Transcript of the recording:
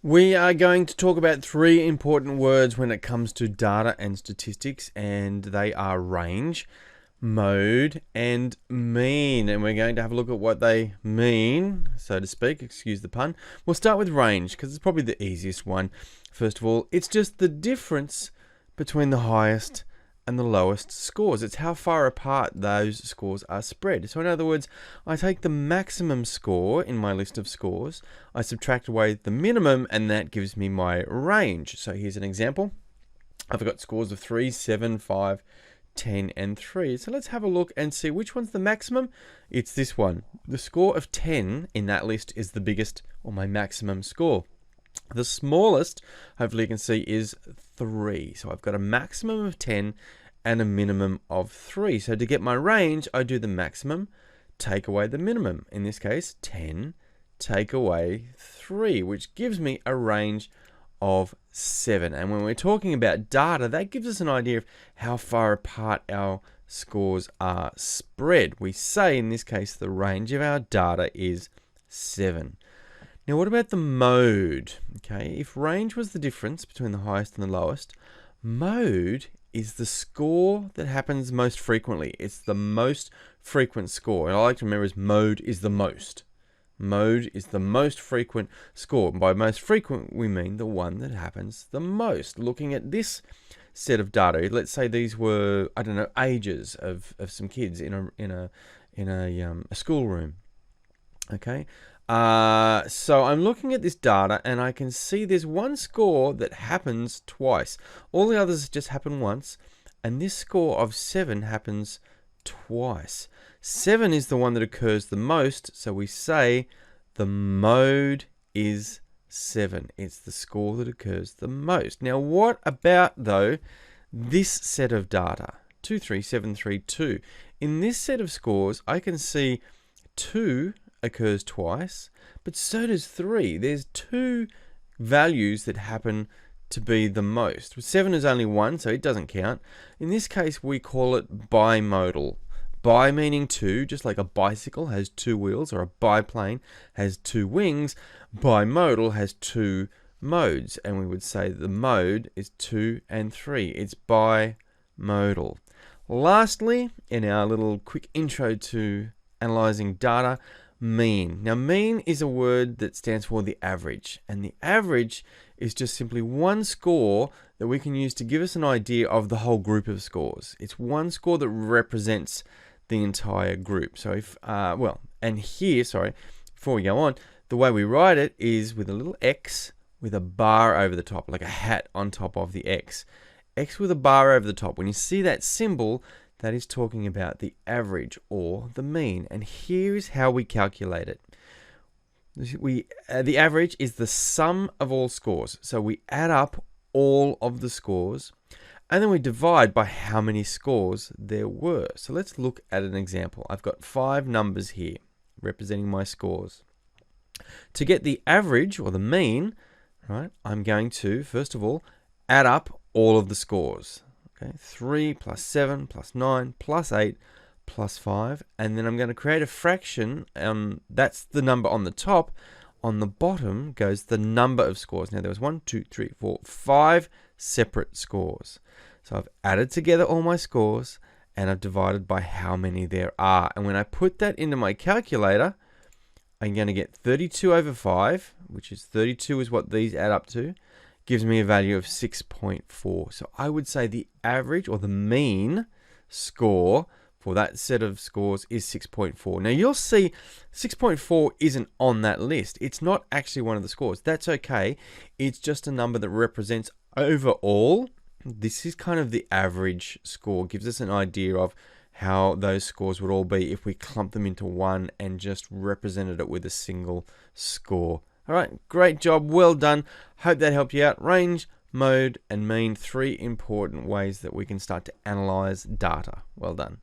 We are going to talk about three important words when it comes to data and statistics, and they are range, mode, and mean. And we're going to have a look at what they mean, so to speak, excuse the pun. We'll start with range because it's probably the easiest one. First of all, it's just the difference between the highest and the lowest scores. It's how far apart those scores are spread. So in other words, I take the maximum score in my list of scores, I subtract away the minimum, and that gives me my range. So here's an example. I've got scores of 3, 7, 5, 10, and 3. So let's have a look and see which one's the maximum. It's this one. The score of 10 in that list is the biggest, or my maximum score. The smallest, hopefully you can see, is 3. So I've got a maximum of 10 and a minimum of 3. So to get my range, I do the maximum, take away the minimum. In this case, 10, take away 3, which gives me a range of 7. And when we're talking about data, that gives us an idea of how far apart our scores are spread. We say, in this case, the range of our data is 7. Now, what about the mode? Okay, if range was the difference between the highest and the lowest, mode is the score that happens most frequently. It's the most frequent score. And I like to remember as mode is the most. Mode is the most frequent score. And by most frequent, we mean the one that happens the most. Looking at this set of data, let's say these were, I don't know, ages of some kids in a schoolroom. Okay. So I'm looking at this data and I can see there's one score that happens twice. All the others just happen once, and this score of 7 happens twice. 7 is the one that occurs the most, so we say the mode is 7. It's the score that occurs the most. Now, what about, though, this set of data? 2, 3, 7, 3, 2. In this set of scores, I can see 2 occurs twice, but so does 3. There's 2 values that happen to be the most. 7 is only 1, so it doesn't count. In this case, we call it bimodal. Bi meaning 2, just like a bicycle has 2 wheels, or a biplane has 2 wings. Bimodal has 2 modes, and we would say the mode is 2 and 3. It's bimodal. Lastly, in our little quick intro to analyzing data, mean. Now, mean is a word that stands for the average, and the average is just simply one score that we can use to give us an idea of the whole group of scores. It's one score that represents the entire group. So if, and here, before we go on, the way we write it is with a little X with a bar over the top, like a hat on top of the X. X with a bar over the top. When you see that symbol, that is talking about the average or the mean. And here is how we calculate it. The average is the sum of all scores. So we add up all of the scores, and then we divide by how many scores there were. So let's look at an example. I've got 5 numbers here representing my scores. To get the average or the mean, right, I'm going to, first of all, add up all of the scores. Okay, 3 plus 7 plus 9 plus 8 plus 5. And then I'm going to create a fraction. That's the number on the top. On the bottom goes the number of scores. Now, there was 1, 2, 3, 4, 5 separate scores. So I've added together all my scores, and I've divided by how many there are. And when I put that into my calculator, I'm going to get 32 over 5, which is 32 is what these add up to. Gives me a value of 6.4. So I would say the average or the mean score for that set of scores is 6.4. Now you'll see 6.4 isn't on that list. It's not actually one of the scores. That's okay. It's just a number that represents overall. This is kind of the average score. Gives us an idea of how those scores would all be if we clump them into one and just represented it with a single score. All right, great job, well done. Hope that helped you out. Range, mode, and mean, 3 important ways that we can start to analyze data. Well done.